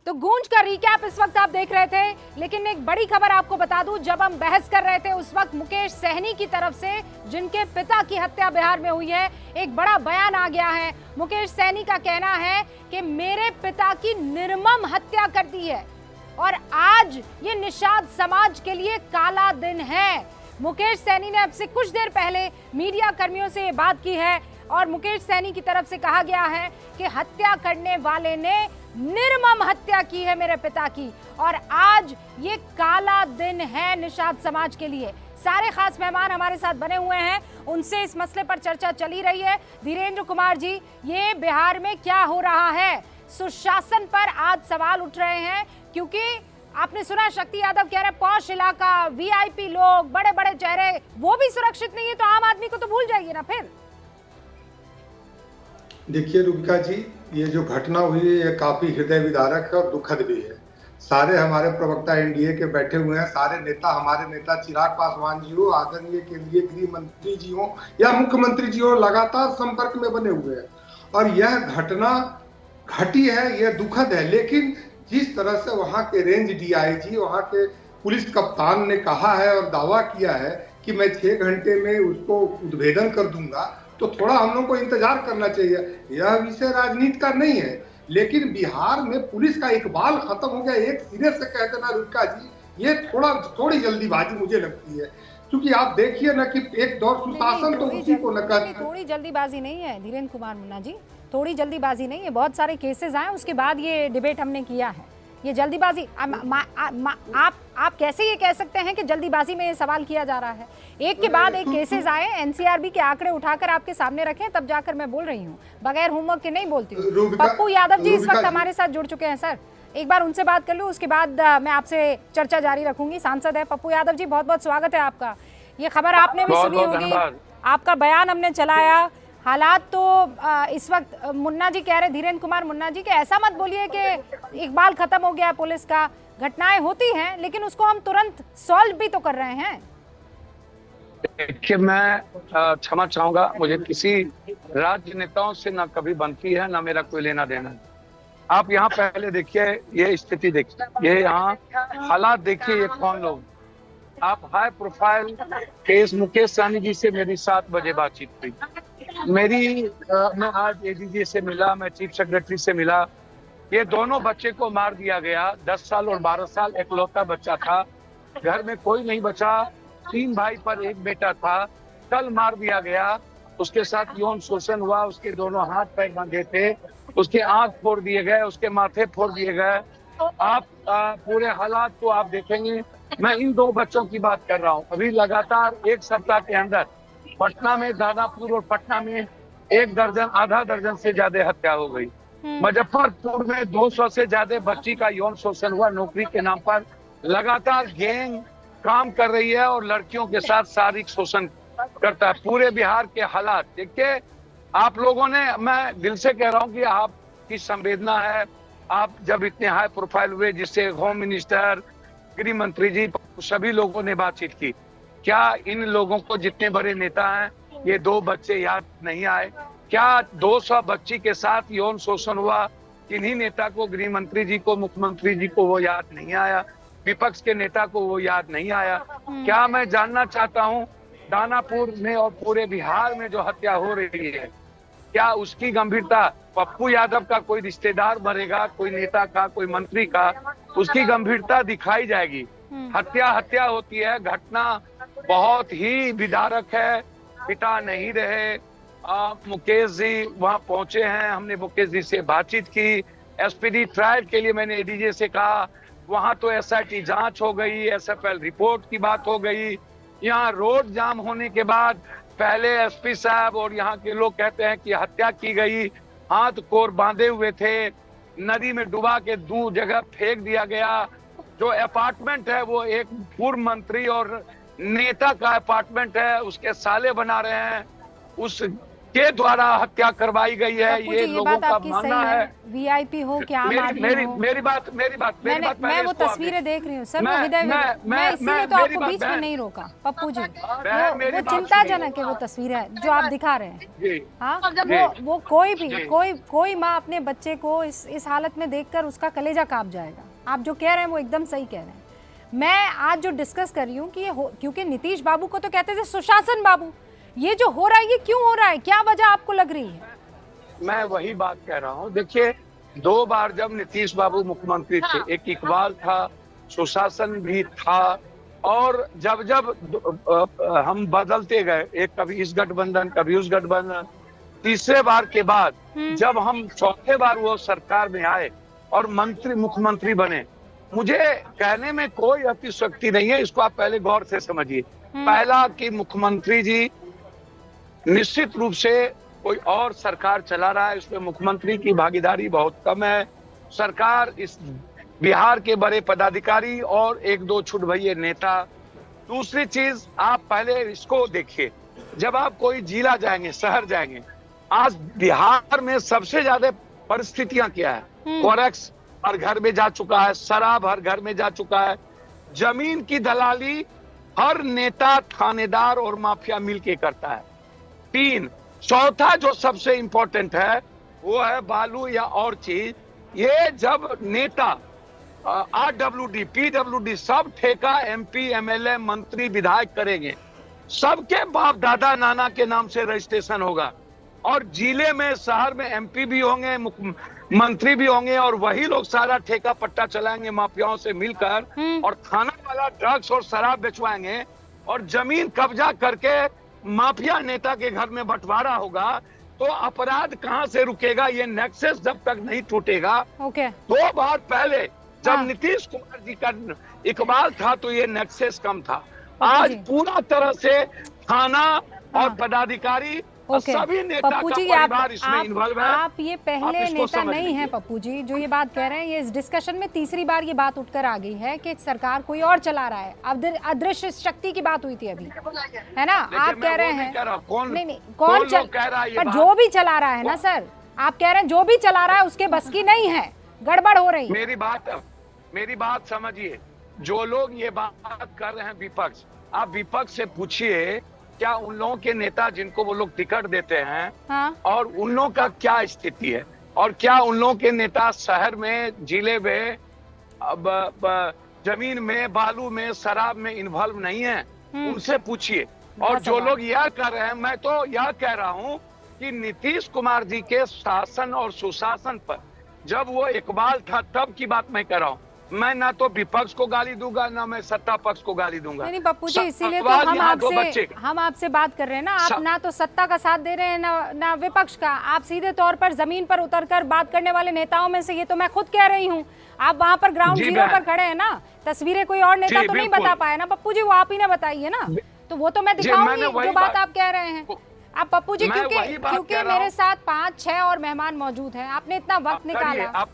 तो गूंज का रिकैप इस वक्त आप देख रहे थे, लेकिन एक बड़ी खबर आपको बता दूं, जब हम बहस कर रहे थे उस वक्त मुकेश सहनी की तरफ से, जिनके पिता की हत्या बिहार में हुई है, एक बड़ा बयान आ गया है। मुकेश सहनी का कहना है कि मेरे पिता की निर्मम हत्या कर दी है और आज ये निषाद समाज के लिए काला दिन है। मुकेश सहनी ने अब से कुछ देर पहले मीडिया कर्मियों से ये बात की है और मुकेश सहनी की तरफ से कहा गया है कि हत्या करने वाले ने निर्मम हत्या की है मेरे पिता की और आज ये काला दिन है निषाद समाज के लिए। सारे खास मेहमान हमारे साथ बने हुए हैं, उनसे इस मसले पर चर्चा चली रही है। धीरेन्द्र कुमार जी, ये बिहार में क्या हो रहा है? सुशासन पर आज सवाल उठ रहे हैं, क्योंकि आपने सुना शक्ति यादव कह रहे पॉश इलाका, वीआईपी लोग, बड़े बड़े चेहरे, वो भी सुरक्षित नहीं है, तो आम आदमी को तो भूल जाइए ना फिर। देखिए रूबिका जी, ये जो घटना हुई है ये काफी हृदय विदारक है और दुखद भी है। सारे हमारे प्रवक्ता एनडीए के बैठे हुए हैं, सारे नेता, हमारे नेता चिराग पासवान जी हो, आदरणीय केंद्रीय गृह मंत्री जी हो या मुख्यमंत्री जी हो, लगातार संपर्क में बने हुए हैं और यह घटना घटी है, यह दुखद है। लेकिन जिस तरह से वहां के रेंज डीआईजी, वहां के पुलिस कप्तान ने कहा है और दावा किया है कि मैं 6 घंटे में उसको उद्भेदन कर दूंगा, तो थोड़ा हम लोग को इंतजार करना चाहिए। यह विषय राजनीति का नहीं है, लेकिन बिहार में पुलिस का इकबाल खत्म हो गया एक सिरे से कह देना रुका जी, ये थोड़ी जल्दीबाजी मुझे लगती है। क्योंकि आप देखिए ना कि एक दौर सुशासन तो उसी को न कर। थोड़ी जल्दीबाजी नहीं है धीरेन्द्र कुमार मुन्ना जी, थोड़ी जल्दीबाजी नहीं है। बहुत सारे केसेस आए, उसके बाद ये डिबेट हमने किया है। ये जल्दीबाजी आप कैसे ये कह सकते हैं कि जल्दीबाजी में ये सवाल किया जा रहा है? एक के बाद एक केसेस आए, एनसीआरबी के आंकड़े उठाकर आपके सामने रखें, तब जाकर मैं बोल रही हूँ, बगैर होमवर्क के नहीं बोलती हूँ। पप्पू यादव जी इस वक्त हमारे साथ जुड़ चुके हैं। सर, एक बार उनसे बात कर लूँ, उसके बाद मैं आपसे चर्चा जारी रखूंगी। सांसद है पप्पू यादव जी, बहुत बहुत स्वागत है आपका। ये खबर आपने भी सुनी होगी, आपका बयान हमने चलाया। हालात तो इस वक्त मुन्ना जी कह रहे, धीरेन्द्र कुमार मुन्ना जी, कि ऐसा मत बोलिए कि इकबाल खत्म हो गया पुलिस का। घटनाएं होती हैं, लेकिन उसको हम तुरंत सॉल्व भी तो कर रहे हैं। देखिए, मैं क्षमा चाहूंगा, मुझे किसी राजनेताओं से ना कभी बनती है, ना मेरा कोई लेना देना है। आप यहाँ पहले देखिए, ये स्थिति देखिए, ये यहाँ हालात देखिए, ये कौन लोग। आप high profile case Mukesh Sahani ji से मेरी 7 बजे बातचीत हुई। मैं आज एडीजी से मिला, मैं चीफ सेक्रेटरी से मिला। ये दोनों बच्चे को मार दिया गया, 10 साल और 12 साल, इकलौता बच्चा था, घर में कोई नहीं बचा, 3 भाई पर एक बेटा था, कल मार दिया गया। उसके साथ यौन शोषण हुआ, उसके दोनों हाथ पैर बांधे थे, उसके आंख फोड़ दिए गए, उसके माथे फोड़ दिए गए। आप पूरे हालात को आप देखेंगे। मैं इन 2 बच्चों की बात कर रहा हूँ। अभी लगातार 1 सप्ताह के अंदर पटना में, दानापुर और पटना में 1 दर्जन, आधा दर्जन से ज्यादा हत्या हो गई। मुजफ्फरपुर में 200 से ज्यादा बच्ची का यौन शोषण हुआ नौकरी के नाम पर। लगातार गैंग काम कर रही है और लड़कियों के साथ शारीरिक शोषण करता है। पूरे बिहार के हालात देखिए आप लोगों ने, मैं दिल से कह रहा हूँ कि आपकी संवेदना है। आप जब इतने हाई प्रोफाइल हुए, जिससे होम मिनिस्टर, गृह मंत्री जी, सभी लोगों ने बातचीत की, क्या इन लोगों को, जितने बड़े नेता हैं, ये 2 बच्चे याद नहीं आए? क्या 200 बच्ची के साथ यौन शोषण हुआ, किन्हीं नेता को, गृह मंत्री जी को, मुख्यमंत्री जी को वो याद नहीं आया? विपक्ष के नेता को वो याद नहीं आया? क्या मैं जानना चाहता हूँ, दानापुर में और पूरे बिहार में जो हत्या हो रही है, क्या उसकी गंभीरता, पप्पू यादव का कोई रिश्तेदार मरेगा, कोई नेता का, कोई मंत्री का, उसकी गंभीरता दिखाई जाएगी। हत्या होती है, घटना बहुत ही विदारक है। पिता नहीं रहे, मुकेश जी वहां पहुंचे हैं, हमने मुकेश जी से बातचीत की। एसपीडी ट्रायल के लिए मैंने एडीजे से कहा, वहां तो एसआईटी जांच हो गई, एसएफएल रिपोर्ट की बात हो गई। यहाँ रोड जाम होने के बाद पहले एसपी साहब और यहाँ के लोग कहते हैं कि हत्या की गई, हाथ कोर बांधे हुए थे, नदी में डुबा के 2 जगह फेंक दिया गया। जो अपार्टमेंट है वो एक पूर्व मंत्री और नेता का अपार्टमेंट है, उसके साले बना रहे हैं। उस के द्वारा हत्या करवाई गई है, पप्पू ये जी, लोगों बात का आपकी मानना सही है। वीआईपी हो क्या आम आदमी हो। मेरी बात मैं वो तस्वीरें देख रही हूँ सर, वो हृदय मैं इसीलिए तो आपको बीच में नहीं रोका पप्पू जी। वो चिंताजनक है वो तस्वीरें जो आप दिखा रहे हैं। हाँ, वो कोई माँ अपने बच्चे को इस हालत में देखकर उसका कलेजा कांप जाएगा। आप जो कह रहे हैं वो एकदम सही कह रहे हैं। मैं आज जो डिस्कस कर रही हूँ कि क्योंकि नीतीश बाबू को तो कहते थे सुशासन बाबू, ये जो हो रहा है ये क्यों हो रहा है, क्या वजह आपको लग रही है? मैं वही बात कह रहा हूँ। देखिए, 2 बार जब नीतीश बाबू मुख्यमंत्री थे, एक इकबाल था, सुशासन भी था, और जब हम बदलते गए, एक कभी इस गठबंधन कभी उस गठबंधन, तीसरे बार के बाद जब हम चौथे बार वो सरकार में आए और मुख्यमंत्री बने, मुझे कहने में कोई अतिशयोक्ति नहीं है, इसको आप पहले गौर से समझिए। पहला कि मुख्यमंत्री जी निश्चित रूप से कोई और सरकार चला रहा है, इसमें मुख्यमंत्री की भागीदारी बहुत कम है। सरकार इस बिहार के बड़े पदाधिकारी और 1-2 छुटभइये नेता। दूसरी चीज, आप पहले इसको देखिए, जब आप कोई जिला जाएंगे, शहर जाएंगे, आज बिहार में सबसे ज्यादा परिस्थितियां क्या है? कोरेक्स हर घर में जा चुका है, शराब हर घर में जा चुका है, जमीन की दलाली हर नेता, थानेदार और माफिया मिलके करता है। 3, चौथा जो सबसे इंपॉर्टेंट है वो है बालू या और चीज। ये जब नेता आरडब्ल्यूडी, पीडब्ल्यूडी सब ठेका एमपी, एमएलए, मंत्री, विधायक करेंगे, सबके बाप दादा नाना के नाम से रजिस्ट्रेशन होगा, और जिले में शहर में एमपी भी होंगे, मंत्री भी होंगे, और वही लोग सारा ठेका पट्टा चलाएंगे माफियाओं से मिलकर, और थाना वाला ड्रग्स और शराब बेचवाएंगे, और जमीन कब्जा करके माफिया नेता के घर में बंटवारा होगा। तो अपराध कहां से रुकेगा? ये नेक्सस जब तक नहीं टूटेगा। 2 बार पहले जब नीतीश कुमार जी का इकबाल था तो ये नेक्सस कम था। आज पूरा तरह से थाना और पदाधिकारी सभी नेता का परिवार इसमें इन्वॉल्व है। आप ये पहले नेता नहीं है पप्पू जी जो ये बात कह रहे हैं। ये इस डिस्कशन में तीसरी बार ये बात उठकर आ गई है कि सरकार कोई और चला रहा है। अब अदृश्य शक्ति की बात हुई थी अभी, है ना? आप कह रहे हैं नहीं कौन कह रहा है, पर जो भी चला रहा है ना सर, आप कह रहे हैं जो भी चला रहा है उसके बस की नहीं है, गड़बड़ हो रही है। मेरी बात समझिए, जो लोग ये बात कर रहे हैं विपक्ष, आप विपक्ष से पूछिए क्या उन लोगों के नेता जिनको वो लोग टिकट देते हैं और उन लोगों का क्या स्थिति है, और क्या उन लोगों के नेता शहर में, जिले में, जमीन में, बालू में, शराब में इन्वॉल्व नहीं है? उनसे पूछिए। और जो लोग यह कर रहे हैं, मैं तो यह कह रहा हूं कि नीतीश कुमार जी के शासन और सुशासन पर जब वो इकबाल था तब की बात मैं कर रहा हूं। मैं ना तो विपक्ष को गाली दूंगा ना मैं सत्ता पक्ष को गाली दूंगा। नहीं पप्पू जी, इसीलिए तो हम आपसे बात कर रहे हैं ना। आप ना तो सत्ता का साथ दे रहे हैं ना विपक्ष का। आप सीधे तौर पर जमीन पर उतरकर बात करने वाले नेताओं में से, ये तो मैं खुद कह रही हूँ। आप वहाँ पर ग्राउंड जीरो पर खड़े हैं ना। तस्वीरें कोई और नेता तो नहीं बता पाए ना पप्पू जी, वो आप ही ने बताई है ना, तो वो तो मैं दिखाऊंगी जो बात आप कह रहे हैं। आप पप्पू जी, क्योंकि मेरे साथ 5-6 और मेहमान मौजूद हैं, आपने इतना वक्त निकाला।